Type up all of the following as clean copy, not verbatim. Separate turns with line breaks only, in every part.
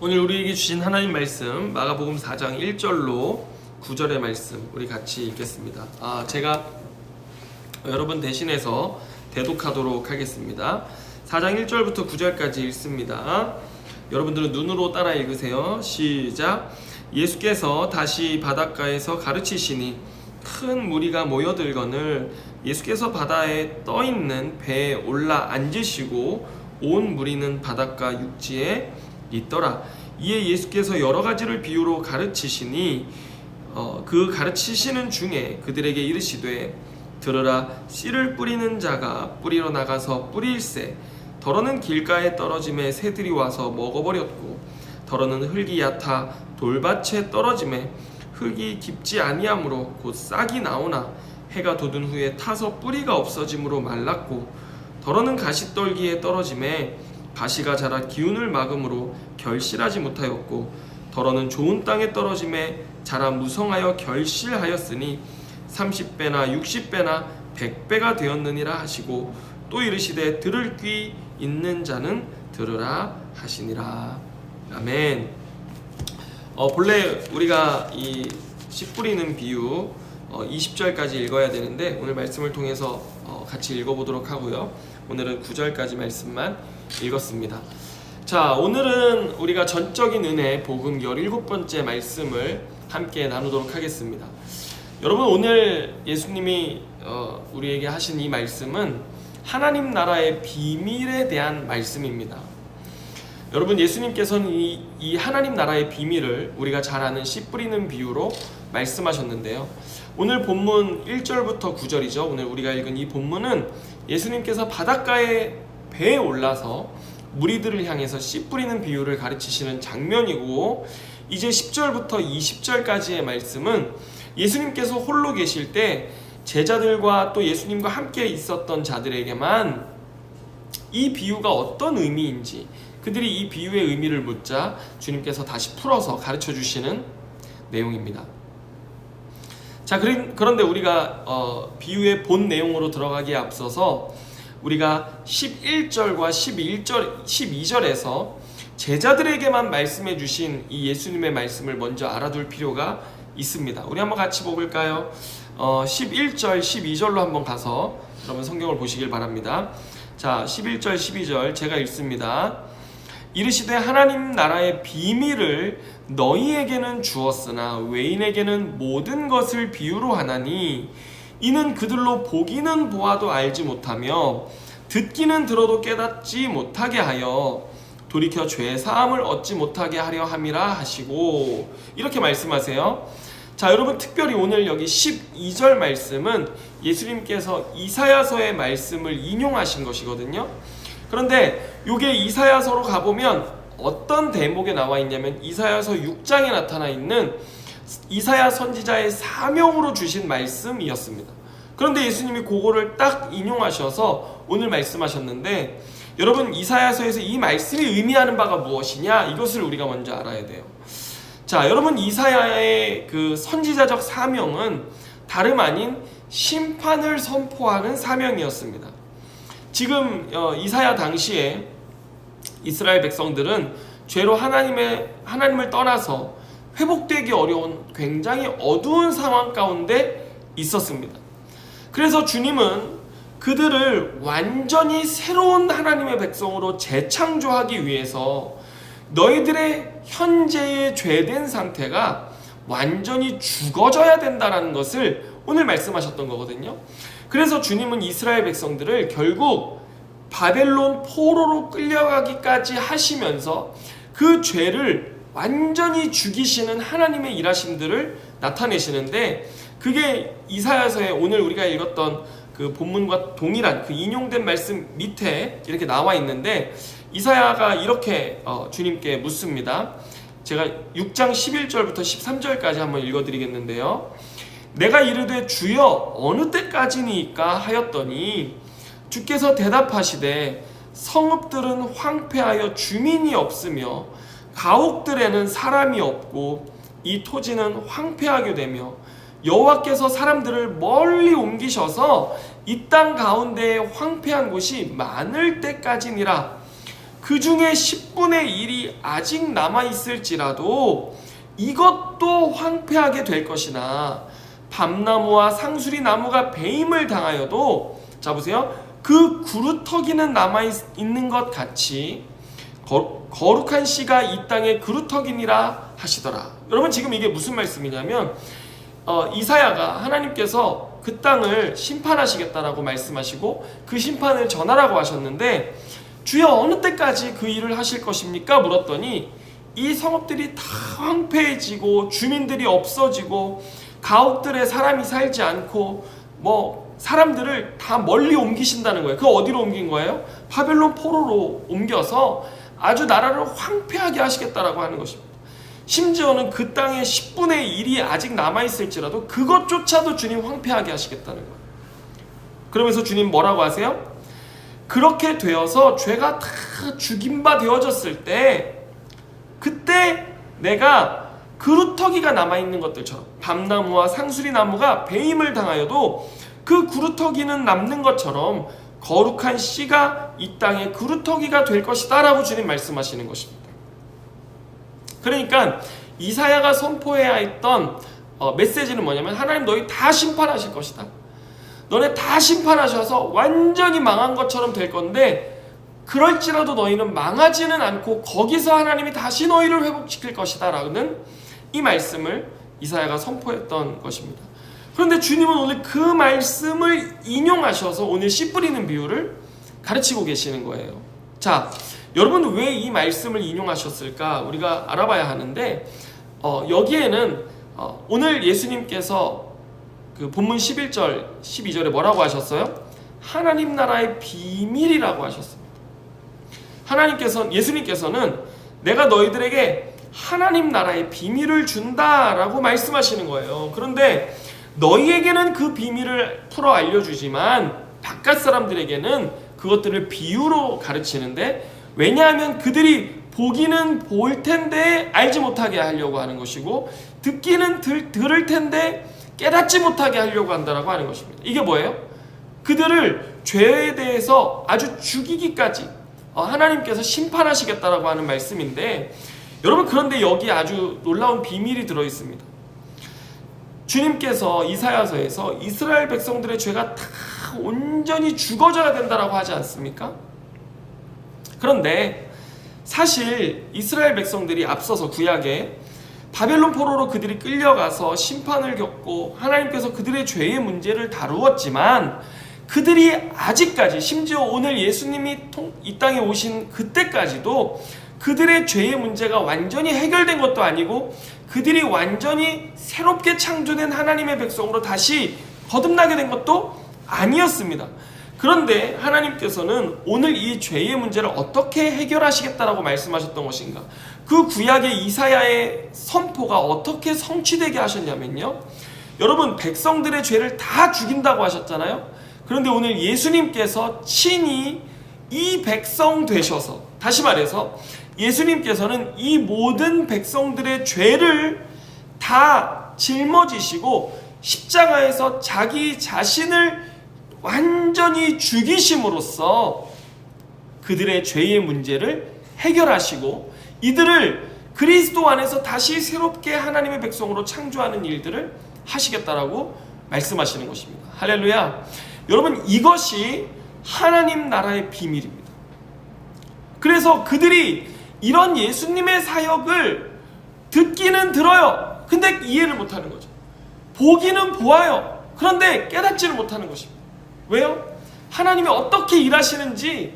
오늘 우리에게 주신 하나님 말씀 마가복음 4장 1절로 9절의 말씀 우리 같이 읽겠습니다. 제가 여러분 대신해서 대독하도록 하겠습니다. 4장 1절부터 9절까지 읽습니다. 여러분들은 눈으로 따라 읽으세요. 시작. 예수께서 다시 바닷가에서 가르치시니 큰 무리가 모여들거늘 예수께서 바다에 떠있는 배에 올라 앉으시고 온 무리는 바닷가 육지에 있더라. 이에 예수께서 여러 가지를 비유로 가르치시니 그 가르치시는 중에 그들에게 이르시되 들으라. 씨를 뿌리는 자가 뿌리러 나가서 뿌릴새 더러는 길가에 떨어짐에 새들이 와서 먹어버렸고 더러는 흙이 얕아 돌밭에 떨어짐에 흙이 깊지 아니하므로 곧 싹이 나오나 해가 돋은 후에 타서 뿌리가 없어짐으로 말랐고 더러는 가시떨기에 떨어짐에 가시가 자라 기운을 막음으로 결실하지 못하였고 더러는 좋은 땅에 떨어짐에 자라 무성하여 결실하였으니 30배나 60배나 100배가 되었느니라 하시고 또 이르시되 들을 귀 있는 자는 들으라 하시니라. 아멘. 본래 우리가 이 씨 뿌리는 비유 20절까지 읽어야 되는데 오늘 말씀을 통해서 같이 읽어보도록 하고요. 오늘은 9절까지 말씀만 읽었습니다. 자, 오늘은 우리가 전적인 은혜 복음 17번째 말씀을 함께 나누도록 하겠습니다. 여러분, 오늘 예수님이 우리에게 하신 이 말씀은 하나님 나라의 비밀에 대한 말씀입니다. 여러분, 예수님께서는 이 하나님 나라의 비밀을 우리가 잘 아는 씨 뿌리는 비유로 말씀하셨는데요. 오늘 본문 1절부터 9절이죠. 오늘 우리가 읽은 이 본문은 예수님께서 바닷가에 배에 올라서 무리들을 향해서 씨 뿌리는 비유를 가르치시는 장면이고, 이제 10절부터 20절까지의 말씀은 예수님께서 홀로 계실 때 제자들과 또 예수님과 함께 있었던 자들에게만 이 비유가 어떤 의미인지 그들이 이 비유의 의미를 묻자 주님께서 다시 풀어서 가르쳐 주시는 내용입니다. 자, 그런데 우리가 비유의 본 내용으로 들어가기에 앞서서 우리가 11절과 12절에서 제자들에게만 말씀해 주신 이 예수님의 말씀을 먼저 알아둘 필요가 있습니다. 우리 한번 같이 볼까요? 11절, 12절로 한번 가서 여러분 성경을 보시길 바랍니다. 자, 11절, 12절 제가 읽습니다. 이르시되 하나님 나라의 비밀을 너희에게는 주었으나 외인에게는 모든 것을 비유로 하나니 이는 그들로 보기는 보아도 알지 못하며 듣기는 들어도 깨닫지 못하게 하여 돌이켜 죄 사함을 얻지 못하게 하려 함이라 하시고, 이렇게 말씀하세요. 자, 여러분, 특별히 오늘 여기 12절 말씀은 예수님께서 이사야서의 말씀을 인용하신 것이거든요. 그런데 이게 이사야서로 가보면 어떤 대목에 나와 있냐면 이사야서 6장에 나타나 있는 이사야 선지자의 사명으로 주신 말씀이었습니다. 그런데 예수님이 그거를 딱 인용하셔서 오늘 말씀하셨는데, 여러분, 이사야서에서 이 말씀이 의미하는 바가 무엇이냐, 이것을 우리가 먼저 알아야 돼요. 자, 여러분, 이사야의 그 선지자적 사명은 다름 아닌 심판을 선포하는 사명이었습니다. 지금 이사야 당시에 이스라엘 백성들은 죄로 하나님을 떠나서 회복되기 어려운 굉장히 어두운 상황 가운데 있었습니다. 그래서 주님은 그들을 완전히 새로운 하나님의 백성으로 재창조하기 위해서 너희들의 현재의 죄된 상태가 완전히 죽어져야 된다는 것을 오늘 말씀하셨던 거거든요. 그래서 주님은 이스라엘 백성들을 결국 바벨론 포로로 끌려가기까지 하시면서 그 죄를 완전히 죽이시는 하나님의 일하심들을 나타내시는데, 그게 이사야서에 오늘 우리가 읽었던 그 본문과 동일한 그 인용된 말씀 밑에 이렇게 나와 있는데, 이사야가 이렇게 주님께 묻습니다. 제가 6장 11절부터 13절까지 한번 읽어드리겠는데요. 내가 이르되 주여 어느 때까지니까 하였더니 주께서 대답하시되 성읍들은 황폐하여 주민이 없으며 가옥들에는 사람이 없고 이 토지는 황폐하게 되며 여호와께서 사람들을 멀리 옮기셔서 이 땅 가운데에 황폐한 곳이 많을 때까지니라. 그 중에 10분의 1이 아직 남아있을지라도 이것도 황폐하게 될 것이나 밤나무와 상수리 나무가 배임을 당하여도, 자 보세요, 그 구루터기는 남아있는 것 같이 거룩한 씨가 이 땅에 그루터기니라 하시더라. 여러분, 지금 이게 무슨 말씀이냐면 이사야가 하나님께서 그 땅을 심판하시겠다라고 말씀하시고 그 심판을 전하라고 하셨는데, 주여 어느 때까지 그 일을 하실 것입니까? 물었더니 이 성읍들이 다 황폐해지고 주민들이 없어지고 가옥들에 사람이 살지 않고 사람들을 다 멀리 옮기신다는 거예요. 그 어디로 옮긴 거예요? 바벨론 포로로 옮겨서 아주 나라를 황폐하게 하시겠다라고 하는 것입니다. 심지어는 그 땅에 10분의 1이 아직 남아있을지라도 그것조차도 주님 황폐하게 하시겠다는 거예요. 그러면서 주님 뭐라고 하세요? 그렇게 되어서 죄가 다 죽임바 되어졌을 때, 그때 내가 그루터기가 남아있는 것들처럼 밤나무와 상수리 나무가 배임을 당하여도 그 그루터기는 남는 것처럼 거룩한 씨가 이 땅에 그루터기가 될 것이다 라고 주님 말씀하시는 것입니다. 그러니까 이사야가 선포해야 했던 메시지는 뭐냐면, 하나님 너희 다 심판하실 것이다. 너네 다 심판하셔서 완전히 망한 것처럼 될 건데, 그럴지라도 너희는 망하지는 않고 거기서 하나님이 다시 너희를 회복시킬 것이다 라는 이 말씀을 이사야가 선포했던 것입니다. 그런데 주님은 오늘 그 말씀을 인용하셔서 오늘 씨 뿌리는 비유를 가르치고 계시는 거예요. 자, 여러분, 왜 이 말씀을 인용하셨을까 우리가 알아봐야 하는데, 여기에는 오늘 예수님께서 그 본문 11절 12절에 뭐라고 하셨어요? 하나님 나라의 비밀이라고 하셨습니다. 예수님께서는 내가 너희들에게 하나님 나라의 비밀을 준다라고 말씀하시는 거예요. 그런데 너희에게는 그 비밀을 풀어 알려주지만 바깥 사람들에게는 그것들을 비유로 가르치는데, 왜냐하면 그들이 보기는 볼 텐데 알지 못하게 하려고 하는 것이고, 듣기는 들을 텐데 깨닫지 못하게 하려고 한다라고 하는 것입니다. 이게 뭐예요? 그들을 죄에 대해서 아주 죽이기까지 하나님께서 심판하시겠다라고 하는 말씀인데, 여러분, 그런데 여기 아주 놀라운 비밀이 들어 있습니다. 주님께서 이사야서에서 이스라엘 백성들의 죄가 다 온전히 죽어져야 된다라고 하지 않습니까? 그런데 사실 이스라엘 백성들이 앞서서 구약에 바벨론 포로로 그들이 끌려가서 심판을 겪고 하나님께서 그들의 죄의 문제를 다루었지만, 그들이 아직까지, 심지어 오늘 예수님이 이 땅에 오신 그때까지도 그들의 죄의 문제가 완전히 해결된 것도 아니고, 그들이 완전히 새롭게 창조된 하나님의 백성으로 다시 거듭나게 된 것도 아니었습니다. 그런데 하나님께서는 오늘 이 죄의 문제를 어떻게 해결하시겠다라고 말씀하셨던 것인가? 그 구약의 이사야의 선포가 어떻게 성취되게 하셨냐면요, 여러분, 백성들의 죄를 다 죽인다고 하셨잖아요. 그런데 오늘 예수님께서 친히 이 백성 되셔서, 다시 말해서 예수님께서는 이 모든 백성들의 죄를 다 짊어지시고 십자가에서 자기 자신을 완전히 죽이심으로써 그들의 죄의 문제를 해결하시고 이들을 그리스도 안에서 다시 새롭게 하나님의 백성으로 창조하는 일들을 하시겠다라고 말씀하시는 것입니다. 할렐루야. 여러분, 이것이 하나님 나라의 비밀입니다. 그래서 그들이 이런 예수님의 사역을 듣기는 들어요. 근데 이해를 못하는 거죠. 보기는 보아요. 그런데 깨닫지를 못하는 것입니다. 왜요? 하나님이 어떻게 일하시는지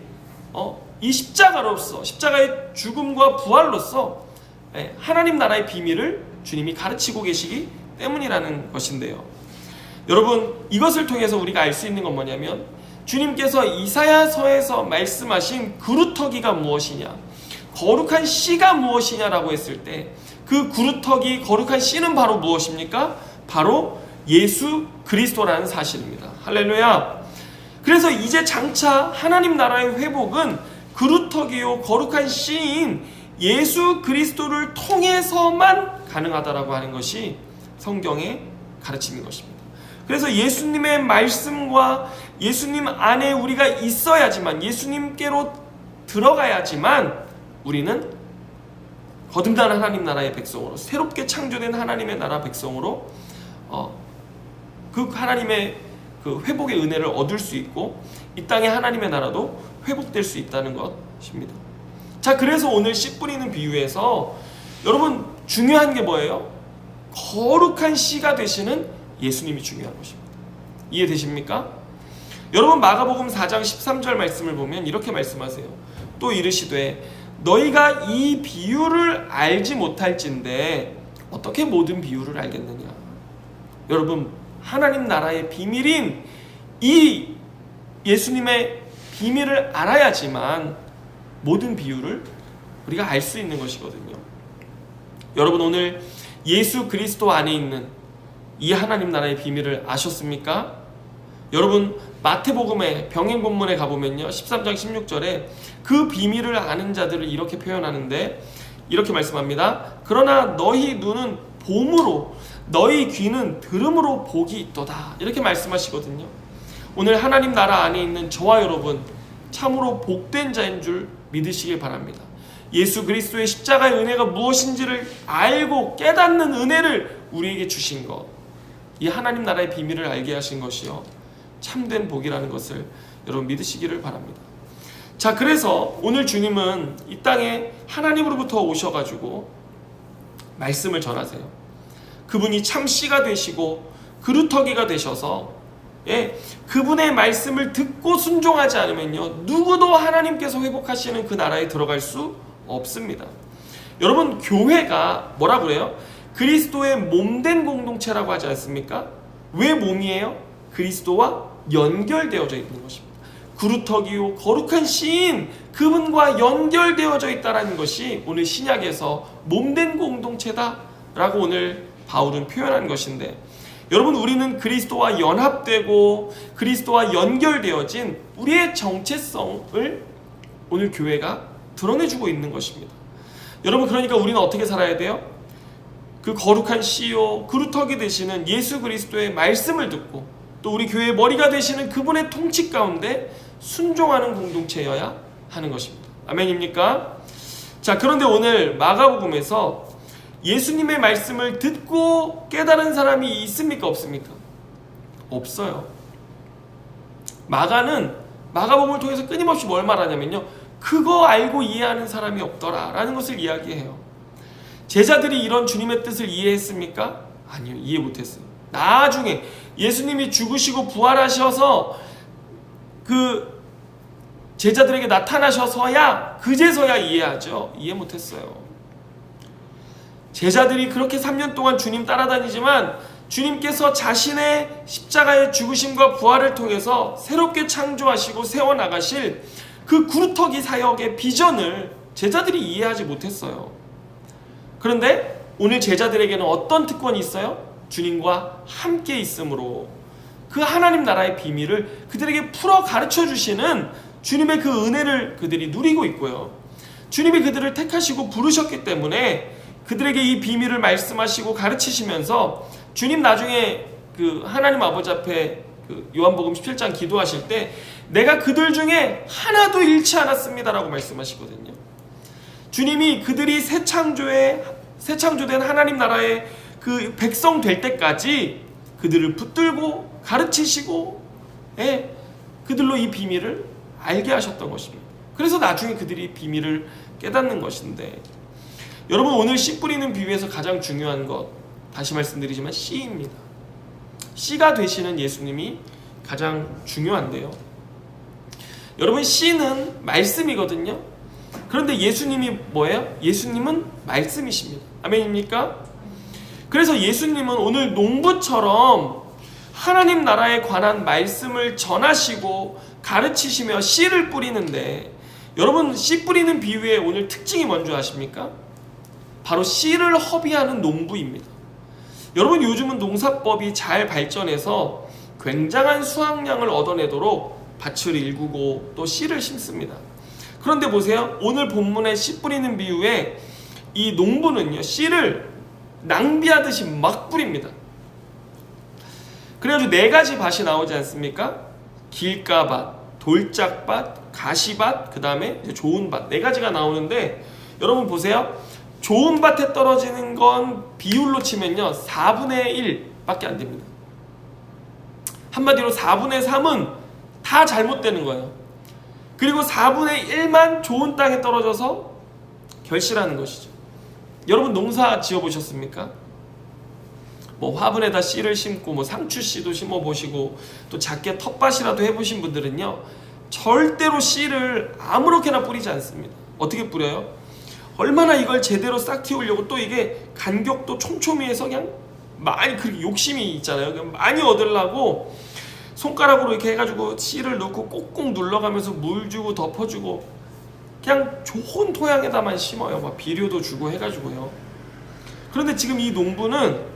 이 십자가로서, 십자가의 죽음과 부활로서 하나님 나라의 비밀을 주님이 가르치고 계시기 때문이라는 것인데요. 여러분, 이것을 통해서 우리가 알 수 있는 건 뭐냐면, 주님께서 이사야서에서 말씀하신 그루터기가 무엇이냐, 거룩한 씨가 무엇이냐라고 했을 때, 그 그루터기, 거룩한 씨는 바로 무엇입니까? 바로 예수 그리스도라는 사실입니다. 할렐루야. 그래서 이제 장차 하나님 나라의 회복은 그루터기요 거룩한 씨인 예수 그리스도를 통해서만 가능하다라고 하는 것이 성경의 가르침인 것입니다. 그래서 예수님의 말씀과 예수님 안에 우리가 있어야지만, 예수님께로 들어가야지만 우리는 거듭난 하나님 나라의 백성으로, 새롭게 창조된 하나님의 나라 백성으로 그 하나님의 그 회복의 은혜를 얻을 수 있고 이 땅의 하나님의 나라도 회복될 수 있다는 것입니다. 자, 그래서 오늘 씨 뿌리는 비유에서 여러분 중요한 게 뭐예요? 거룩한 씨가 되시는 예수님이 중요한 것입니다. 이해되십니까? 여러분 마가복음 4장 13절 말씀을 보면 이렇게 말씀하세요. 또 이르시되 너희가 이 비유를 알지 못할진대 어떻게 모든 비유를 알겠느냐. 여러분 하나님 나라의 비밀인 이 예수님의 비밀을 알아야지만 모든 비유를 우리가 알 수 있는 것이거든요. 여러분 오늘 예수 그리스도 안에 있는 이 하나님 나라의 비밀을 아셨습니까? 여러분 마태복음의 병행 본문에 가보면요 13장 16절에 그 비밀을 아는 자들을 이렇게 표현하는데 이렇게 말씀합니다. 그러나 너희 눈은 봄으로 너희 귀는 들음으로 복이 있도다. 이렇게 말씀하시거든요. 오늘 하나님 나라 안에 있는 저와 여러분 참으로 복된 자인 줄 믿으시길 바랍니다. 예수 그리스도의 십자가의 은혜가 무엇인지를 알고 깨닫는 은혜를 우리에게 주신 것, 이 하나님 나라의 비밀을 알게 하신 것이요 참된 복이라는 것을 여러분 믿으시기를 바랍니다. 자, 그래서 오늘 주님은 이 땅에 하나님으로부터 오셔가지고 말씀을 전하세요. 그분이 참 씨가 되시고 그루터기가 되셔서 그분의 말씀을 듣고 순종하지 않으면요 누구도 하나님께서 회복하시는 그 나라에 들어갈 수 없습니다. 여러분 교회가 뭐라 그래요? 그리스도의 몸된 공동체라고 하지 않습니까? 왜 몸이에요? 그리스도와 연결되어져 있는 것입니다. 그루터기요 거룩한 씨인 그분과 연결되어져 있다는 것이 오늘 신약에서 몸된 공동체다라고 오늘 바울은 표현한 것인데, 여러분 우리는 그리스도와 연합되고 그리스도와 연결되어진 우리의 정체성을 오늘 교회가 드러내주고 있는 것입니다. 여러분 그러니까 우리는 어떻게 살아야 돼요? 그 거룩한 씨요 그루터기 되시는 예수 그리스도의 말씀을 듣고 또 우리 교회의 머리가 되시는 그분의 통치 가운데 순종하는 공동체여야 하는 것입니다. 아멘입니까? 자, 그런데 오늘 마가복음에서 예수님의 말씀을 듣고 깨달은 사람이 있습니까? 없습니까? 없어요. 마가는 마가복음을 통해서 끊임없이 뭘 말하냐면요 그거 알고 이해하는 사람이 없더라 라는 것을 이야기해요. 제자들이 이런 주님의 뜻을 이해했습니까? 아니요, 이해 못했어요. 나중에 예수님이 죽으시고 부활하셔서 그 제자들에게 나타나셔서야 그제서야 이해하죠. 이해 못했어요. 제자들이 그렇게 3년 동안 주님 따라다니지만 주님께서 자신의 십자가의 죽으심과 부활을 통해서 새롭게 창조하시고 세워나가실 그 구루터기 사역의 비전을 제자들이 이해하지 못했어요. 그런데 오늘 제자들에게는 어떤 특권이 있어요? 주님과 함께 있으므로 그 하나님 나라의 비밀을 그들에게 풀어 가르쳐 주시는 주님의 그 은혜를 그들이 누리고 있고요. 주님이 그들을 택하시고 부르셨기 때문에 그들에게 이 비밀을 말씀하시고 가르치시면서 주님 나중에 그 하나님 아버지 앞에 그 요한복음 17장 기도하실 때 내가 그들 중에 하나도 잃지 않았습니다라고 말씀하시거든요. 주님이 그들이 새 창조된 하나님 나라의 그 백성 될 때까지 그들을 붙들고 가르치시고 그들로 이 비밀을 알게 하셨던 것입니다. 그래서 나중에 그들이 비밀을 깨닫는 것인데, 여러분 오늘 씨 뿌리는 비유에서 가장 중요한 것 다시 말씀드리지만 씨입니다. 씨가 되시는 예수님이 가장 중요한데요. 여러분 씨는 말씀이거든요. 그런데 예수님이 뭐예요? 예수님은 말씀이십니다. 아멘입니까? 그래서 예수님은 오늘 농부처럼 하나님 나라에 관한 말씀을 전하시고 가르치시며 씨를 뿌리는데, 여러분 씨 뿌리는 비유의 오늘 특징이 뭔지 아십니까? 바로 씨를 허비하는 농부입니다. 여러분 요즘은 농사법이 잘 발전해서 굉장한 수확량을 얻어내도록 밭을 일구고 또 씨를 심습니다. 그런데 보세요. 오늘 본문의 씨 뿌리는 비유에 이 농부는요 씨를 낭비하듯이 막 뿌립니다. 그래가지고 4가지 밭이 나오지 않습니까? 길가밭, 돌짝밭, 가시밭, 그 다음에 좋은 밭, 네 가지가 나오는데 여러분 보세요. 좋은 밭에 떨어지는 건 비율로 치면요 4분의 1밖에 안 됩니다. 한마디로 4분의 3은 다 잘못되는 거예요. 그리고 4분의 1만 좋은 땅에 떨어져서 결실하는 것이죠. 여러분 농사 지어 보셨습니까? 뭐 화분에다 씨를 심고 뭐 상추씨도 심어 보시고 또 작게 텃밭이라도 해보신 분들은요 절대로 씨를 아무렇게나 뿌리지 않습니다. 어떻게 뿌려요? 얼마나 이걸 제대로 싹 틔우려고 또 이게 간격도 촘촘히해서 그냥 많이 그렇게 욕심이 있잖아요. 그냥 많이 얻으려고 손가락으로 이렇게 해가지고 씨를 넣고 꼭꼭 눌러가면서 물 주고 덮어주고 그냥 좋은 토양에다만 심어요. 막 비료도 주고 해가지고요. 그런데 지금 이 농부는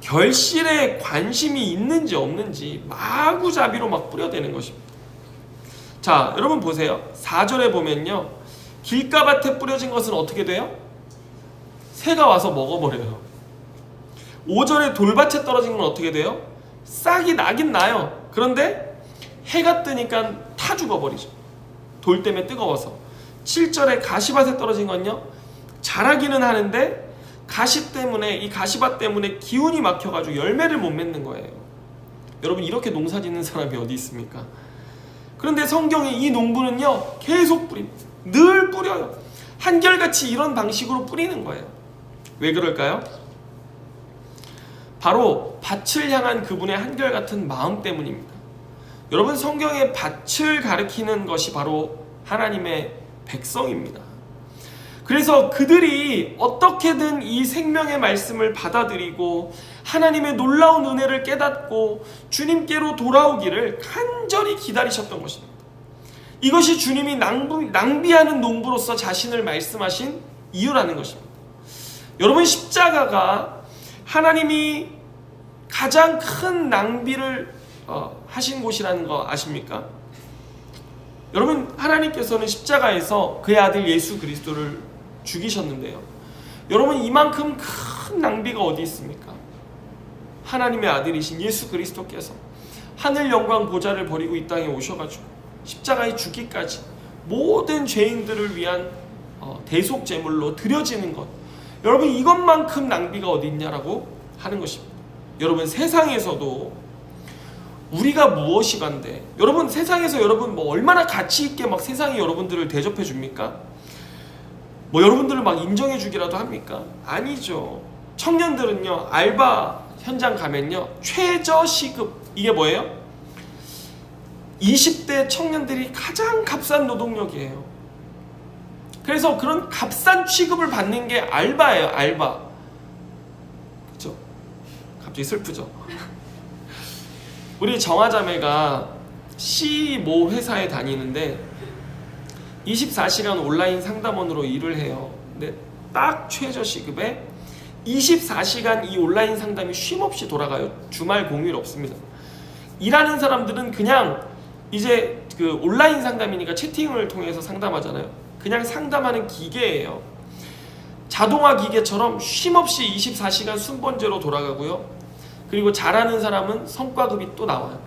결실에 관심이 있는지 없는지 마구잡이로 막 뿌려대는 것입니다. 자, 여러분 보세요. 4절에 보면요. 길가밭에 뿌려진 것은 어떻게 돼요? 새가 와서 먹어버려요. 5절에 돌밭에 떨어진 건 어떻게 돼요? 싹이 나긴 나요. 그런데 해가 뜨니까 타 죽어버리죠. 돌 때문에 뜨거워서. 7절에 가시밭에 떨어진 건요. 자라기는 하는데 가시 때문에 이 가시밭 때문에 기운이 막혀가지고 열매를 못 맺는 거예요. 여러분 이렇게 농사 짓는 사람이 어디 있습니까? 그런데 성경에 이 농부는요 계속 뿌립니다. 늘 뿌려요. 한결같이 이런 방식으로 뿌리는 거예요. 왜 그럴까요? 바로 밭을 향한 그분의 한결같은 마음 때문입니다. 여러분 성경의 밭을 가리키는 것이 바로 하나님의 백성입니다. 그래서 그들이 어떻게든 이 생명의 말씀을 받아들이고 하나님의 놀라운 은혜를 깨닫고 주님께로 돌아오기를 간절히 기다리셨던 것입니다. 이것이 주님이 낭비하는 농부로서 자신을 말씀하신 이유라는 것입니다. 여러분 십자가가 하나님이 가장 큰 낭비를 하신 곳이라는 거 아십니까? 여러분 하나님께서는 십자가에서 그의 아들 예수 그리스도를 죽이셨는데요. 여러분 이만큼 큰 낭비가 어디 있습니까? 하나님의 아들이신 예수 그리스도께서 하늘 영광 보좌를 버리고 이 땅에 오셔가지고 십자가에 죽기까지 모든 죄인들을 위한 대속 제물로 드려지는 것, 여러분 이것만큼 낭비가 어디 있냐라고 하는 것입니다. 여러분 세상에서도 우리가 무엇이간데 여러분 세상에서 여러분 뭐 얼마나 가치 있게 막 세상이 여러분들을 대접해 줍니까? 뭐 여러분들을 막 인정해 주기라도 합니까? 아니죠. 청년들은요 알바 현장 가면요 최저 시급, 이게 뭐예요? 20대 청년들이 가장 값싼 노동력이에요. 그래서 그런 값싼 취급을 받는 게 알바예요. 알바. 그렇죠? 갑자기 슬프죠? 우리 정화자매가 C 모 회사에 다니는데 24시간 온라인 상담원으로 일을 해요. 근데 딱 최저 시급에 24시간 이 온라인 상담이 쉼없이 돌아가요. 주말 공휴일 없습니다. 일하는 사람들은 그냥 이제 그 온라인 상담이니까 채팅을 통해서 상담하잖아요. 그냥 상담하는 기계예요. 자동화 기계처럼 쉼없이 24시간 순번제로 돌아가고요. 그리고 잘하는 사람은 성과급이 또 나와요.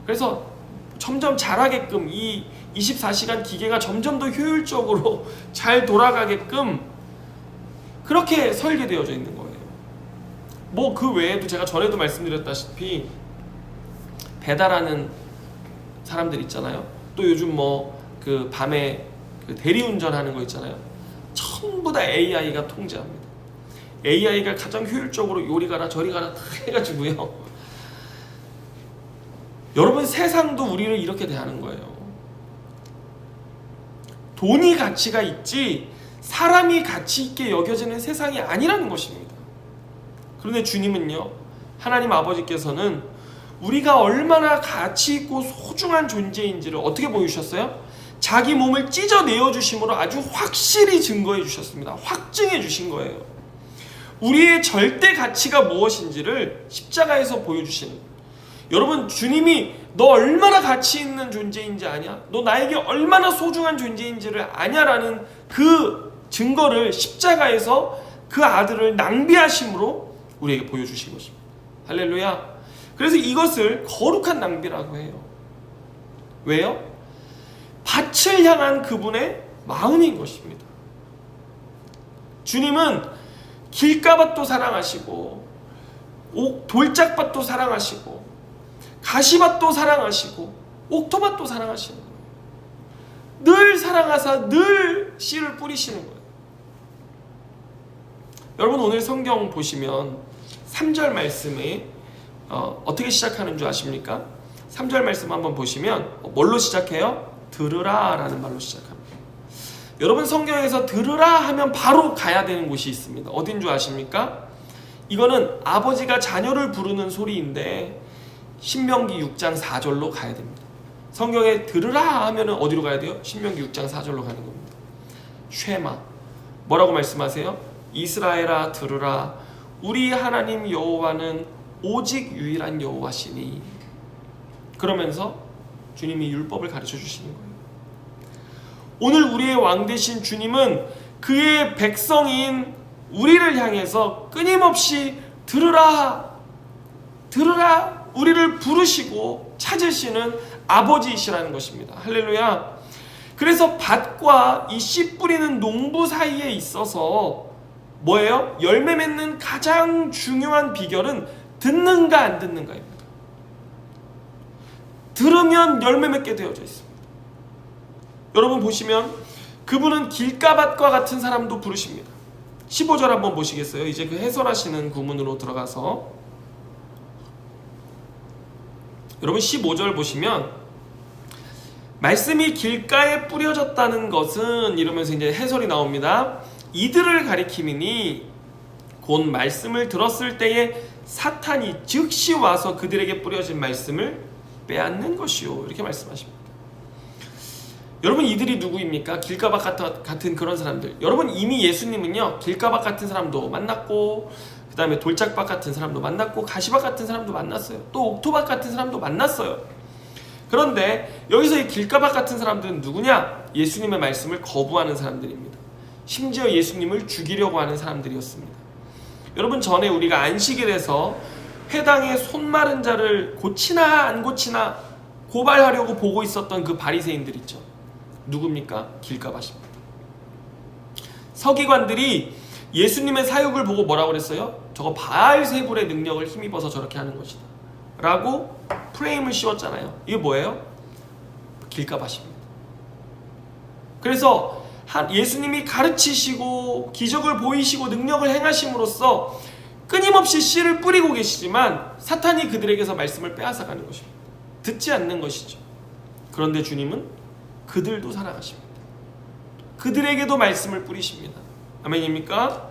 그래서 점점 잘하게끔 이 24시간 기계가 점점 더 효율적으로 잘 돌아가게끔 그렇게 설계되어져 있는 거예요. 뭐 그 외에도 제가 전에도 말씀드렸다시피 배달하는 사람들 있잖아요. 또 요즘 뭐 그 밤에 그 대리운전 하는 거 있잖아요. 전부 다 AI가 통제합니다. AI가 가장 효율적으로 요리 가라 저리 가라 다 해가지고요. 여러분 세상도 우리를 이렇게 대하는 거예요. 돈이 가치가 있지 사람이 가치 있게 여겨지는 세상이 아니라는 것입니다. 그런데 주님은요, 하나님 아버지께서는 우리가 얼마나 가치 있고 소중한 존재인지를 어떻게 보여주셨어요? 자기 몸을 찢어내어 주심으로 아주 확실히 증거해 주셨습니다. 확증해 주신 거예요. 우리의 절대 가치가 무엇인지를 십자가에서 보여주시는, 여러분 주님이 너 얼마나 가치 있는 존재인지 아냐? 너 나에게 얼마나 소중한 존재인지를 아냐라는 그 증거를 십자가에서 그 아들을 낭비하심으로 우리에게 보여주신 것입니다. 할렐루야. 그래서 이것을 거룩한 낭비라고 해요. 왜요? 밭을 향한 그분의 마음인 것입니다. 주님은 길가밭도 사랑하시고 돌짝밭도 사랑하시고 가시밭도 사랑하시고 옥토밭도 사랑하시는 거예요. 늘 사랑하사 늘 씨를 뿌리시는 거예요. 여러분 오늘 성경 보시면 3절 말씀이 어떻게 시작하는 줄 아십니까? 3절 말씀 한번 보시면 뭘로 시작해요? 들으라 라는 말로 시작합니다. 여러분 성경에서 들으라 하면 바로 가야 되는 곳이 있습니다. 어딘 줄 아십니까? 이거는 아버지가 자녀를 부르는 소리인데 신명기 6장 4절로 가야 됩니다. 성경에 들으라 하면 어디로 가야 돼요? 신명기 6장 4절로 가는 겁니다. 쉐마 뭐라고 말씀하세요? 이스라엘아 들으라 우리 하나님 여호와는 오직 유일한 여호와시니. 그러면서 주님이 율법을 가르쳐 주시는 거예요. 오늘 우리의 왕 되신 주님은 그의 백성인 우리를 향해서 끊임없이 들으라 들으라 우리를 부르시고 찾으시는 아버지이시라는 것입니다. 할렐루야. 그래서 밭과 이 씨 뿌리는 농부 사이에 있어서 뭐예요? 열매 맺는 가장 중요한 비결은 듣는가 안 듣는가입니다. 들으면 열매 맺게 되어져 있습니다. 여러분 보시면 그분은 길가밭과 같은 사람도 부르십니다. 15절 한번 보시겠어요? 이제 그 해설하시는 구문으로 들어가서 여러분 15절 보시면 말씀이 길가에 뿌려졌다는 것은 이러면서 이제 해설이 나옵니다. 이들을 가리킴이니 곧 말씀을 들었을 때에 사탄이 즉시 와서 그들에게 뿌려진 말씀을 빼앗는 것이요. 이렇게 말씀하십니다. 여러분 이들이 누구입니까? 길가밭 같은 그런 사람들. 여러분 이미 예수님은요 길가밭 같은 사람도 만났고 그 다음에 돌짝밭 같은 사람도 만났고 가시밭 같은 사람도 만났어요. 또 옥토밭 같은 사람도 만났어요. 그런데 여기서 이 길가밭 같은 사람들은 누구냐? 예수님의 말씀을 거부하는 사람들입니다. 심지어 예수님을 죽이려고 하는 사람들이었습니다. 여러분 전에 우리가 안식일에서 회당의 손 마른 자를 고치나 안 고치나 고발하려고 보고 있었던 그 바리새인들 있죠. 누굽니까? 길가밭입니다. 서기관들이 예수님의 사역을 보고 뭐라고 그랬어요? 저거 바알세불의 능력을 힘입어서 저렇게 하는 것이다 라고 프레임을 씌웠잖아요. 이게 뭐예요? 길가밭입니다. 그래서 예수님이 가르치시고 기적을 보이시고 능력을 행하심으로써 끊임없이 씨를 뿌리고 계시지만 사탄이 그들에게서 말씀을 빼앗아가는 것입니다. 듣지 않는 것이죠. 그런데 주님은 그들도 사랑하십니다. 그들에게도 말씀을 뿌리십니다. 아멘입니까?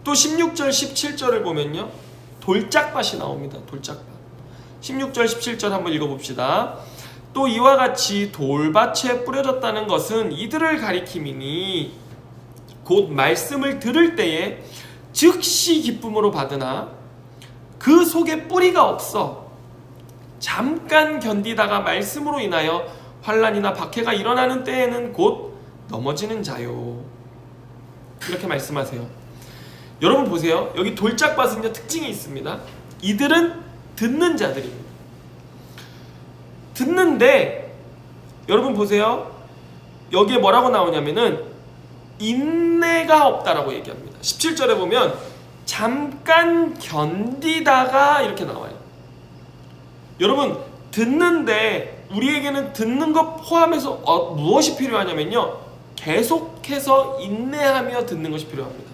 또 16절 17절을 보면요 돌짝밭이 나옵니다. 돌짝밭 16절 17절 한번 읽어봅시다. 또 이와 같이 돌밭에 뿌려졌다는 것은 이들을 가리킴이니 곧 말씀을 들을 때에 즉시 기쁨으로 받으나 그 속에 뿌리가 없어 잠깐 견디다가 말씀으로 인하여 환난이나 박해가 일어나는 때에는 곧 넘어지는 자요. 이렇게 말씀하세요. 여러분 보세요. 여기 돌짝밭은요 특징이 있습니다. 이들은 듣는 자들입니다. 듣는데 여러분 보세요. 여기에 뭐라고 나오냐면은 인내가 없다라고 얘기합니다. 17절에 보면 잠깐 견디다가 이렇게 나와요. 여러분 듣는데 우리에게는 듣는 것 포함해서 무엇이 필요하냐면요 계속해서 인내하며 듣는 것이 필요합니다.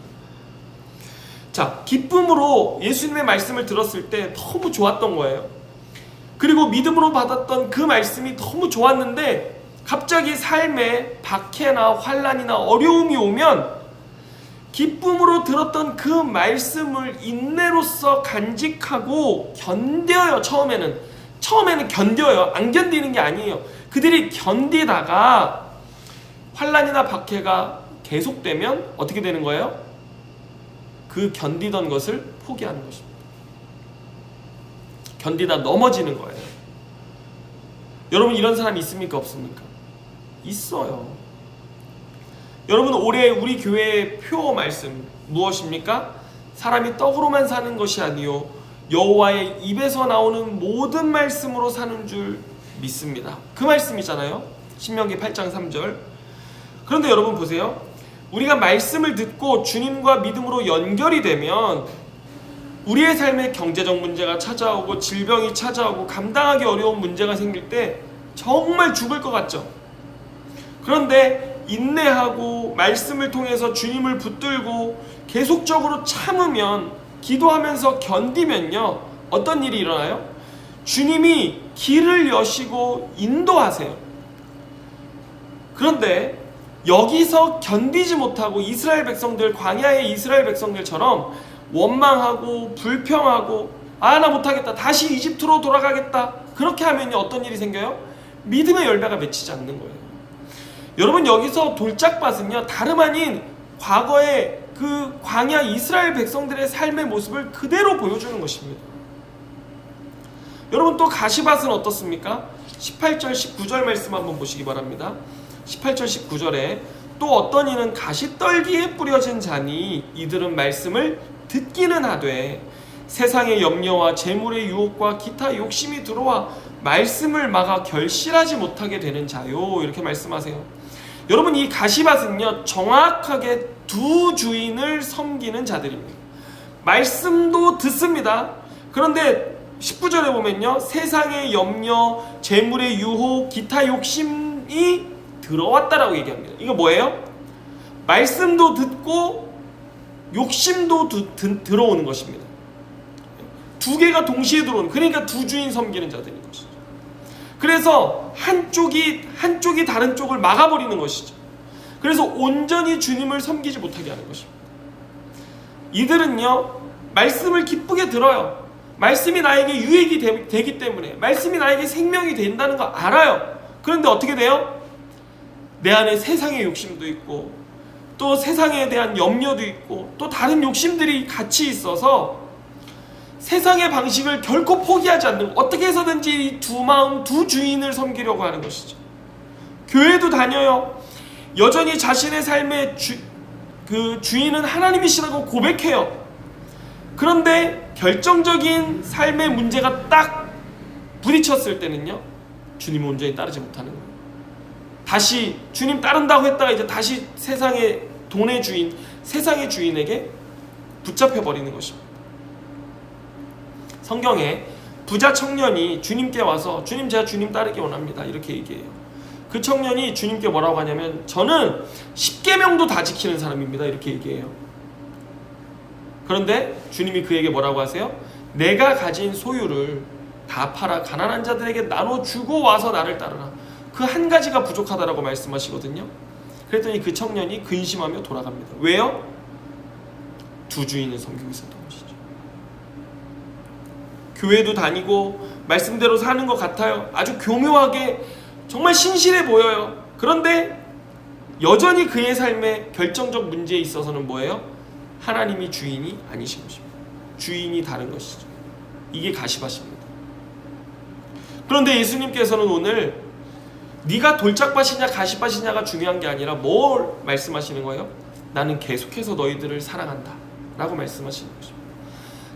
자, 기쁨으로 예수님의 말씀을 들었을 때 너무 좋았던 거예요. 그리고 믿음으로 받았던 그 말씀이 너무 좋았는데 갑자기 삶에 박해나 환난이나 어려움이 오면 기쁨으로 들었던 그 말씀을 인내로서 간직하고 견뎌요. 처음에는 견뎌요. 안 견디는 게 아니에요. 그들이 견디다가 환난이나 박해가 계속되면 어떻게 되는 거예요? 그 견디던 것을 포기하는 것입니다. 견디다 넘어지는 거예요. 여러분 이런 사람이 있습니까? 없습니까? 있어요. 여러분 올해 우리 교회의 표 말씀 무엇입니까? 사람이 떡으로만 사는 것이 아니요 여호와의 입에서 나오는 모든 말씀으로 사는 줄 믿습니다. 그 말씀이잖아요. 신명기 8장 3절. 그런데 여러분 보세요. 우리가 말씀을 듣고 주님과 믿음으로 연결이 되면 우리의 삶에 경제적 문제가 찾아오고 질병이 찾아오고 감당하기 어려운 문제가 생길 때 정말 죽을 것 같죠. 그런데 인내하고 말씀을 통해서 주님을 붙들고 계속적으로 참으면, 기도하면서 견디면요, 어떤 일이 일어나요? 주님이 길을 여시고 인도하세요. 그런데 여기서 견디지 못하고 이스라엘 백성들, 광야의 이스라엘 백성들처럼 원망하고 불평하고 나 못하겠다, 다시 이집트로 돌아가겠다, 그렇게 하면 어떤 일이 생겨요? 믿음의 열매가 맺히지 않는 거예요. 여러분, 여기서 돌짝밭은요, 다름 아닌 과거의 그 광야 이스라엘 백성들의 삶의 모습을 그대로 보여주는 것입니다. 여러분, 또 가시밭은 어떻습니까? 18절 19절 말씀 한번 보시기 바랍니다. 18절 19절에 또 어떤 이는 가시떨기에 뿌려진 자니 이들은 말씀을 듣기는 하되 세상의 염려와 재물의 유혹과 기타 욕심이 들어와 말씀을 막아 결실하지 못하게 되는 자요, 이렇게 말씀하세요. 여러분, 이 가시밭은요, 정확하게 두 주인을 섬기는 자들입니다. 말씀도 듣습니다. 그런데 19절에 보면요, 세상의 염려, 재물의 유혹, 기타 욕심이 들어왔다라고 얘기합니다. 이거 뭐예요? 말씀도 듣고 욕심도 들어오는 것입니다. 두 개가 동시에 들어오는, 그러니까 두 주인 섬기는 자들인 것이죠. 그래서 한쪽이 다른 쪽을 막아버리는 것이죠. 그래서 온전히 주님을 섬기지 못하게 하는 것입니다. 이들은요, 말씀을 기쁘게 들어요. 말씀이 나에게 유익이 되기 때문에, 말씀이 나에게 생명이 된다는 거 알아요. 그런데 어떻게 돼요? 내 안에 세상의 욕심도 있고, 또 세상에 대한 염려도 있고, 또 다른 욕심들이 같이 있어서 세상의 방식을 결코 포기하지 않는, 어떻게 해서든지 이 두 마음, 두 주인을 섬기려고 하는 것이죠. 교회도 다녀요. 여전히 자신의 삶의 주인은 하나님이시라고 고백해요. 그런데 결정적인 삶의 문제가 딱 부딪혔을 때는요, 주님을 온전히 따르지 못하는 거예요. 다시 주님 따른다고 했다가 이제 다시 세상의 돈의 주인, 세상의 주인에게 붙잡혀 버리는 것입니다. 성경에 부자 청년이 주님께 와서 주님, 제가 주님 따르기 원합니다, 이렇게 얘기해요. 그 청년이 주님께 뭐라고 하냐면, 저는 10계명도 다 지키는 사람입니다, 이렇게 얘기해요. 그런데 주님이 그에게 뭐라고 하세요? 내가 가진 소유를 다 팔아 가난한 자들에게 나눠주고 와서 나를 따르라. 그 한 가지가 부족하다라고 말씀하시거든요. 그랬더니 그 청년이 근심하며 돌아갑니다. 왜요? 두 주인을 섬기고 있었던 것이죠. 교회도 다니고 말씀대로 사는 것 같아요. 아주 교묘하게 정말 신실해 보여요. 그런데 여전히 그의 삶의 결정적 문제에 있어서는 뭐예요? 하나님이 주인이 아니신 것입니다. 주인이 다른 것이죠. 이게 가시밭입니다. 그런데 예수님께서는 오늘 네가 돌짝밭이냐 가시밭이냐가 중요한 게 아니라 뭘 말씀하시는 거예요? 나는 계속해서 너희들을 사랑한다 라고 말씀하시는 것입니다.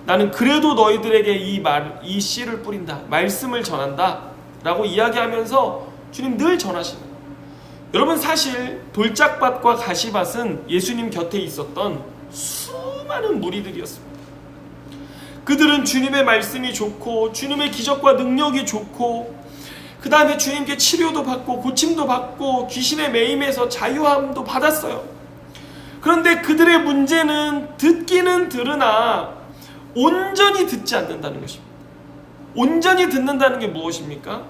나는 그래도 너희들에게 이 씨를 뿌린다, 말씀을 전한다 라고 이야기하면서 주님 늘 전하시는 거예요. 여러분, 사실 돌짝밭과 가시밭은 예수님 곁에 있었던 수많은 무리들이었습니다. 그들은 주님의 말씀이 좋고 주님의 기적과 능력이 좋고, 그 다음에 주님께 치료도 받고 고침도 받고 귀신의 매임에서 자유함도 받았어요. 그런데 그들의 문제는 듣기는 들으나 온전히 듣지 않는다는 것입니다. 온전히 듣는다는 게 무엇입니까?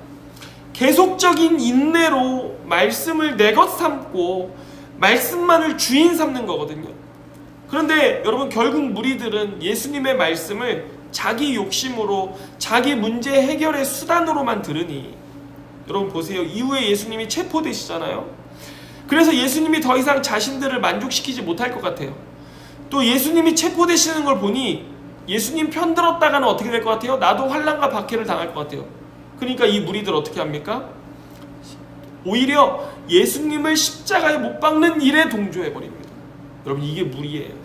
계속적인 인내로 말씀을 내 것 삼고 말씀만을 주인 삼는 거거든요. 그런데 여러분, 결국 무리들은 예수님의 말씀을 자기 욕심으로, 자기 문제 해결의 수단으로만 들으니, 여러분 보세요. 이후에 예수님이 체포되시잖아요. 그래서 예수님이 더 이상 자신들을 만족시키지 못할 것 같아요. 또 예수님이 체포되시는 걸 보니 예수님 편들었다가는 어떻게 될 것 같아요? 나도 환난과 박해를 당할 것 같아요. 그러니까 이 무리들 어떻게 합니까? 오히려 예수님을 십자가에 못 박는 일에 동조해버립니다. 여러분, 이게 무리예요.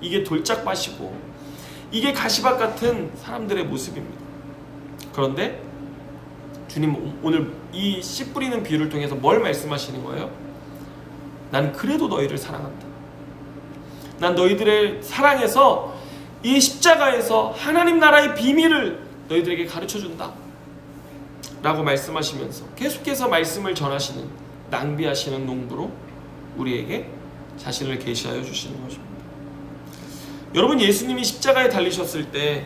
이게 돌짝밭이고 이게 가시밭 같은 사람들의 모습입니다. 그런데 주님 오늘 이 씨 뿌리는 비유를 통해서 뭘 말씀하시는 거예요? 난 그래도 너희를 사랑한다. 난 너희들을 사랑해서 이 십자가에서 하나님 나라의 비밀을 너희들에게 가르쳐준다 라고 말씀하시면서 계속해서 말씀을 전하시는, 낭비하시는 농부로 우리에게 자신을 계시하여 주시는 것입니다. 여러분, 예수님이 십자가에 달리셨을 때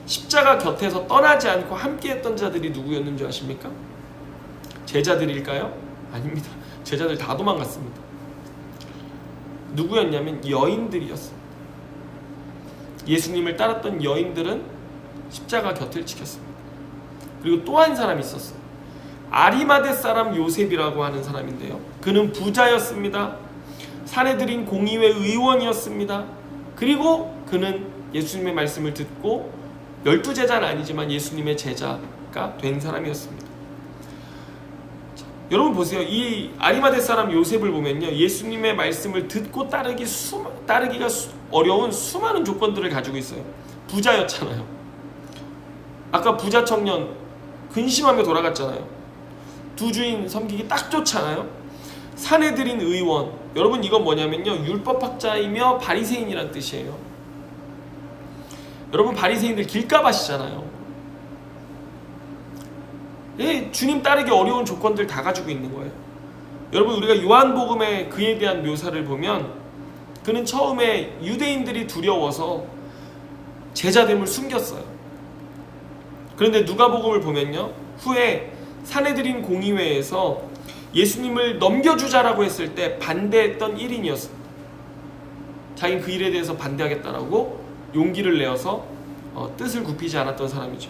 십자가 곁에서 떠나지 않고 함께했던 자들이 누구였는 줄 아십니까? 제자들일까요? 아닙니다. 제자들 다 도망갔습니다. 누구였냐면 여인들이었습니다. 예수님을 따랐던 여인들은 십자가 곁을 지켰습니다. 그리고 또 한 사람이 있었어요. 아리마대 사람 요셉이라고 하는 사람인데요, 그는 부자였습니다. 사내들인 공의회 의원이었습니다. 그리고 그는 예수님의 말씀을 듣고 12제자는 아니지만 예수님의 제자가 된 사람이었습니다. 자, 여러분 보세요. 이 아리마대 사람 요셉을 보면요, 예수님의 말씀을 듣고 따르기가 어려운 수많은 조건들을 가지고 있어요. 부자였잖아요. 아까 부자 청년 근심하며 돌아갔잖아요. 두 주인 섬기기 딱 좋잖아요. 사내들인 의원, 여러분 이건 뭐냐면요, 율법학자이며 바리새인이란 뜻이에요. 여러분, 바리새인들 길가밭이잖아요. 예, 주님 따르기 어려운 조건들 다 가지고 있는 거예요. 여러분, 우리가 요한복음의 그에 대한 묘사를 보면 그는 처음에 유대인들이 두려워서 제자됨을 숨겼어요. 그런데 누가복음을 보면요, 후에 사내들인 공의회에서 예수님을 넘겨주자라고 했을 때 반대했던 1인이었습니다. 자기는 그 일에 대해서 반대하겠다라고 용기를 내어서 뜻을 굽히지 않았던 사람이죠.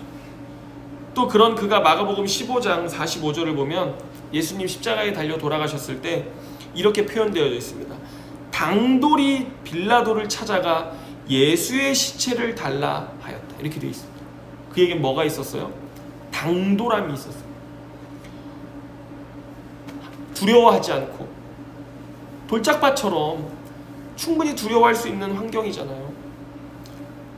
또 그런 그가 마가복음 15장 45절을 보면 예수님 십자가에 달려 돌아가셨을 때 이렇게 표현되어 있습니다. 당돌이 빌라도를 찾아가 예수의 시체를 달라 하였다. 이렇게 되어 있습니다. 그에게 뭐가 있었어요? 당돌함이 있었어요. 두려워하지 않고, 돌짝밭처럼 충분히 두려워할 수 있는 환경이잖아요.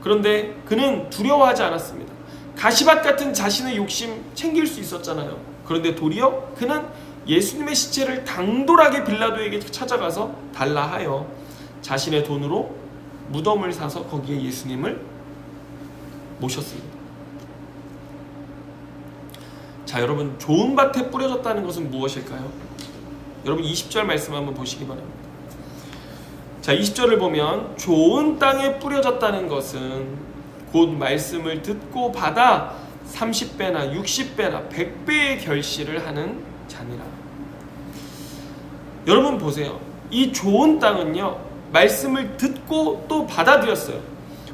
그런데 그는 두려워하지 않았습니다. 가시밭 같은 자신의 욕심 챙길 수 있었잖아요. 그런데 도리어 그는 예수님의 시체를 당돌하게 빌라도에게 찾아가서 달라 하여 자신의 돈으로 무덤을 사서 거기에 예수님을 모셨습니다. 자, 여러분, 좋은 밭에 뿌려졌다는 것은 무엇일까요? 여러분 20절 말씀 한번 보시기 바랍니다. 자, 20절을 보면 좋은 땅에 뿌려졌다는 것은 곧 말씀을 듣고 받아 30배나 60배나 100배의 결실을 하는 자니라. 여러분 보세요. 이 좋은 땅은요, 말씀을 듣고 또 받아들였어요.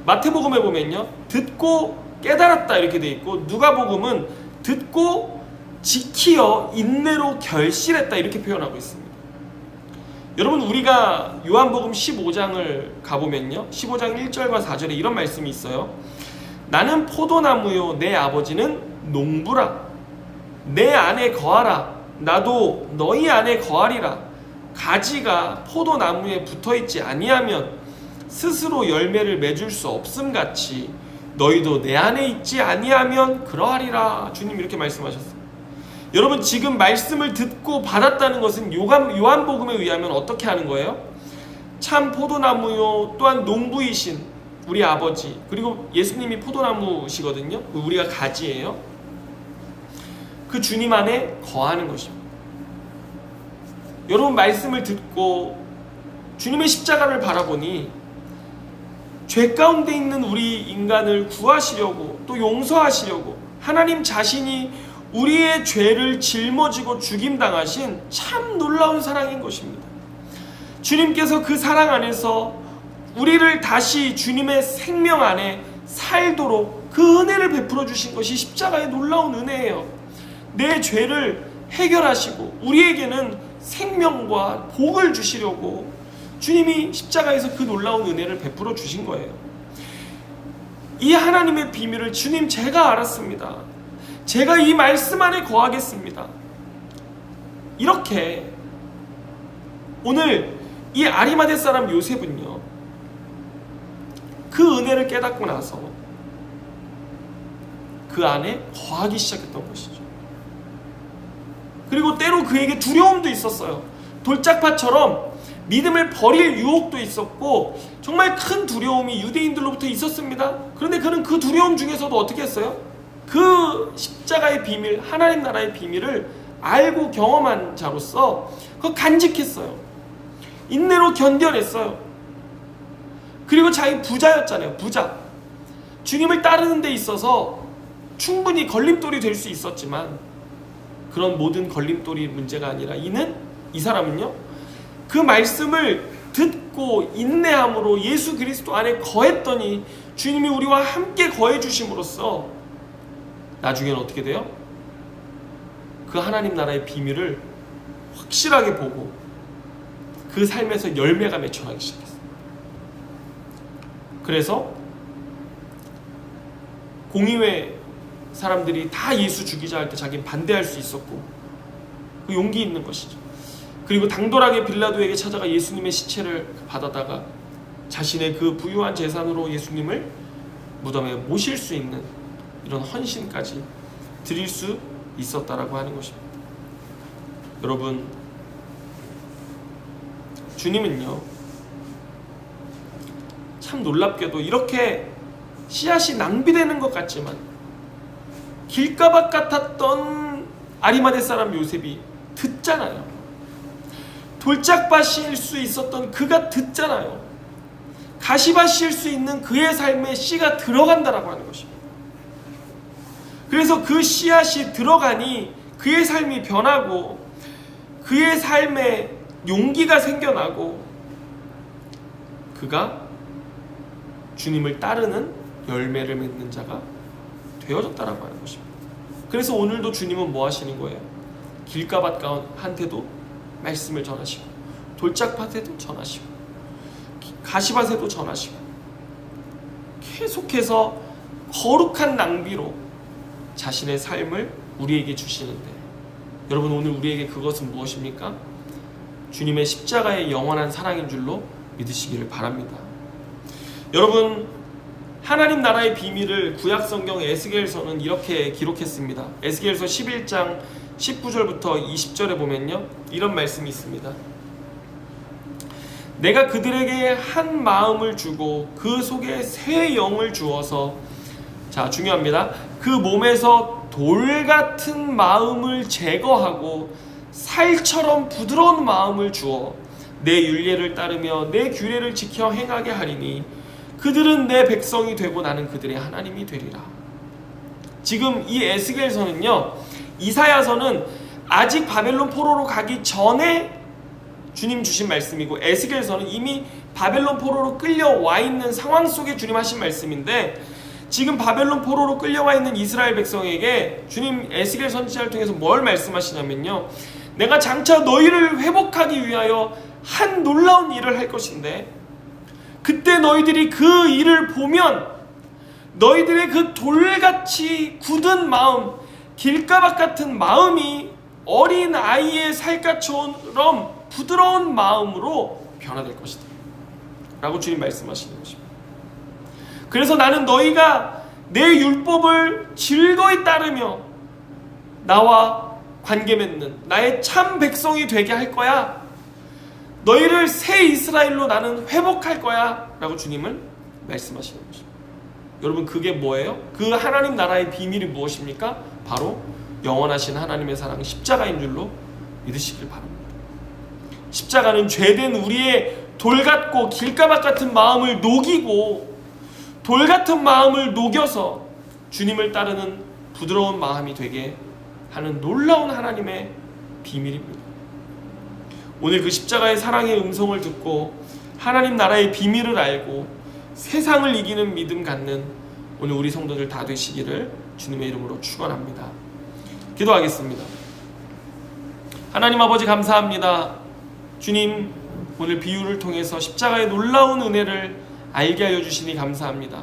마태복음에 보면요, 듣고 깨달았다 이렇게 돼 있고, 누가복음은 듣고 지키어 인내로 결실했다 이렇게 표현하고 있습니다. 여러분, 우리가 요한복음 15장을 가보면요, 15장 1절과 4절에 이런 말씀이 있어요. 나는 포도나무요, 내 아버지는 농부라. 내 안에 거하라. 나도 너희 안에 거하리라. 가지가 포도나무에 붙어있지 아니하면 스스로 열매를 맺을 수 없음같이 너희도 내 안에 있지 아니하면 그러하리라. 주님 이렇게 말씀하셨어요. 여러분, 지금 말씀을 듣고 받았다는 것은 요한복음에 의하면 어떻게 하는 거예요? 참 포도나무요, 또한 농부이신 우리 아버지, 그리고 예수님이 포도나무시거든요. 우리가 가지예요. 그 주님 안에 거하는 것입니다. 여러분, 말씀을 듣고 주님의 십자가를 바라보니 죄 가운데 있는 우리 인간을 구하시려고, 또 용서하시려고 하나님 자신이 우리의 죄를 짊어지고 죽임당하신 참 놀라운 사랑인 것입니다. 주님께서 그 사랑 안에서 우리를 다시 주님의 생명 안에 살도록 그 은혜를 베풀어 주신 것이 십자가의 놀라운 은혜예요. 내 죄를 해결하시고 우리에게는 생명과 복을 주시려고 주님이 십자가에서 그 놀라운 은혜를 베풀어 주신 거예요. 이 하나님의 비밀을 주님, 제가 알았습니다. 제가 이 말씀 안에 거하겠습니다. 이렇게 오늘 이 아리마대 사람 요셉은요, 그 은혜를 깨닫고 나서 그 안에 거하기 시작했던 것이죠. 그리고 때로 그에게 두려움도 있었어요. 돌짝파처럼 믿음을 버릴 유혹도 있었고 정말 큰 두려움이 유대인들로부터 있었습니다. 그런데 그는 그 두려움 중에서도 어떻게 했어요? 그 십자가의 비밀, 하나님 나라의 비밀을 알고 경험한 자로서 그거 간직했어요. 인내로 견뎌냈어요. 그리고 자기 부자였잖아요. 부자. 주님을 따르는 데 있어서 충분히 걸림돌이 될 수 있었지만 그런 모든 걸림돌이 문제가 아니라 이 사람은요, 그 말씀을 듣고 인내함으로 예수 그리스도 안에 거했더니 주님이 우리와 함께 거해 주심으로써 나중에는 어떻게 돼요? 그 하나님 나라의 비밀을 확실하게 보고 그 삶에서 열매가 맺혀나기 시작했어요. 그래서 공의회 사람들이 다 예수 죽이자 할 때 자기는 반대할 수 있었고 그 용기 있는 것이죠. 그리고 당돌하게 빌라도에게 찾아가 예수님의 시체를 받아다가 자신의 그 부유한 재산으로 예수님을 무덤에 모실 수 있는 이런 헌신까지 드릴 수 있었다라고 하는 것입니다. 여러분, 주님은요 참 놀랍게도 이렇게 씨앗이 낭비되는 것 같지만 길가밭 같았던 아리마대 사람 요셉이 듣잖아요. 돌짝밭일 수 있었던 그가 듣잖아요. 가시밭일 수 있는 그의 삶에 씨가 들어간다라고 하는 것입니다. 그래서 그 씨앗이 들어가니 그의 삶이 변하고 그의 삶에 용기가 생겨나고 그가 주님을 따르는 열매를 맺는 자가 되어졌다라고 하는 것입니다. 그래서 오늘도 주님은 뭐 하시는 거예요? 길가밭 한테도 말씀을 전하시고 돌짝밭에도 전하시고 가시밭에도 전하시고 계속해서 거룩한 낭비로 자신의 삶을 우리에게 주시는데, 여러분 오늘 우리에게 그것은 무엇입니까? 주님의 십자가의 영원한 사랑인 줄로 믿으시기를 바랍니다. 여러분, 하나님 나라의 비밀을 구약성경 에스겔서는 이렇게 기록했습니다. 에스겔서 11장 19절부터 20절에 보면요, 이런 말씀이 있습니다. 내가 그들에게 한 마음을 주고 그 속에 새 영을 주어서, 자 중요합니다, 그 몸에서 돌 같은 마음을 제거하고 살처럼 부드러운 마음을 주어 내 율례를 따르며 내 규례를 지켜 행하게 하리니 그들은 내 백성이 되고 나는 그들의 하나님이 되리라. 지금 이 에스겔서는요, 이사야서는 아직 바벨론 포로로 가기 전에 주님 주신 말씀이고, 에스겔서는 이미 바벨론 포로로 끌려와 있는 상황 속에 주님 하신 말씀인데, 지금 바벨론 포로로 끌려와 있는 이스라엘 백성에게 주님 에스겔 선지자를 통해서 뭘 말씀하시냐면요, 내가 장차 너희를 회복하기 위하여 한 놀라운 일을 할 것인데 그때 너희들이 그 일을 보면 너희들의 그 돌같이 굳은 마음, 길가밭 같은 마음이 어린 아이의 살갗처럼 부드러운 마음으로 변화될 것이다 라고 주님 말씀하시는 것입니다. 그래서 나는 너희가 내 율법을 즐거이 따르며 나와 관계 맺는 나의 참 백성이 되게 할 거야. 너희를 새 이스라엘로 나는 회복할 거야 라고 주님은 말씀하시는 것입니다. 여러분, 그게 뭐예요? 그 하나님 나라의 비밀이 무엇입니까? 바로 영원하신 하나님의 사랑, 십자가인 줄로 믿으시길 바랍니다. 십자가는 죄된 우리의 돌 같고 길가밭 같은 마음을 녹이고 돌 같은 마음을 녹여서 주님을 따르는 부드러운 마음이 되게 하는 놀라운 하나님의 비밀입니다. 오늘 그 십자가의 사랑의 음성을 듣고 하나님 나라의 비밀을 알고 세상을 이기는 믿음 갖는 오늘 우리 성도들 다 되시기를 주님의 이름으로 축원합니다. 기도하겠습니다. 하나님 아버지, 감사합니다. 주님, 오늘 비유를 통해서 십자가의 놀라운 은혜를 알게 하여 주시니 감사합니다.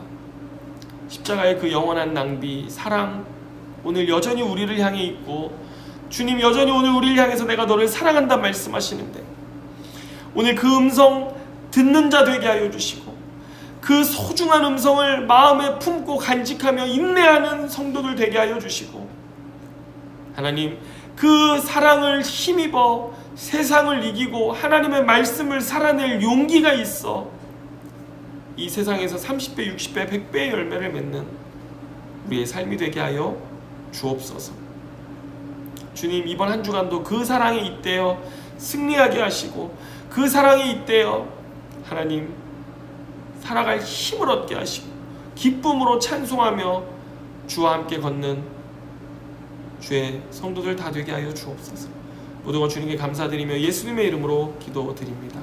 십자가의 그 영원한 낭비, 사랑, 오늘 여전히 우리를 향해 있고, 주님 여전히 오늘 우리를 향해서 내가 너를 사랑한다 말씀하시는데, 오늘 그 음성 듣는 자 되게 하여 주시고 그 소중한 음성을 마음에 품고 간직하며 인내하는 성도들 되게 하여 주시고, 하나님 그 사랑을 힘입어 세상을 이기고 하나님의 말씀을 살아낼 용기가 있어 이 세상에서 30배, 60배, 100배의 열매를 맺는 우리의 삶이 되게 하여 주옵소서. 주님, 이번 한 주간도 그 사랑에 잇대어 승리하게 하시고 그 사랑에 잇대어 하나님 살아갈 힘을 얻게 하시고 기쁨으로 찬송하며 주와 함께 걷는 주의 성도들 다 되게 하여 주옵소서. 모든 것 주님께 감사드리며 예수님의 이름으로 기도드립니다.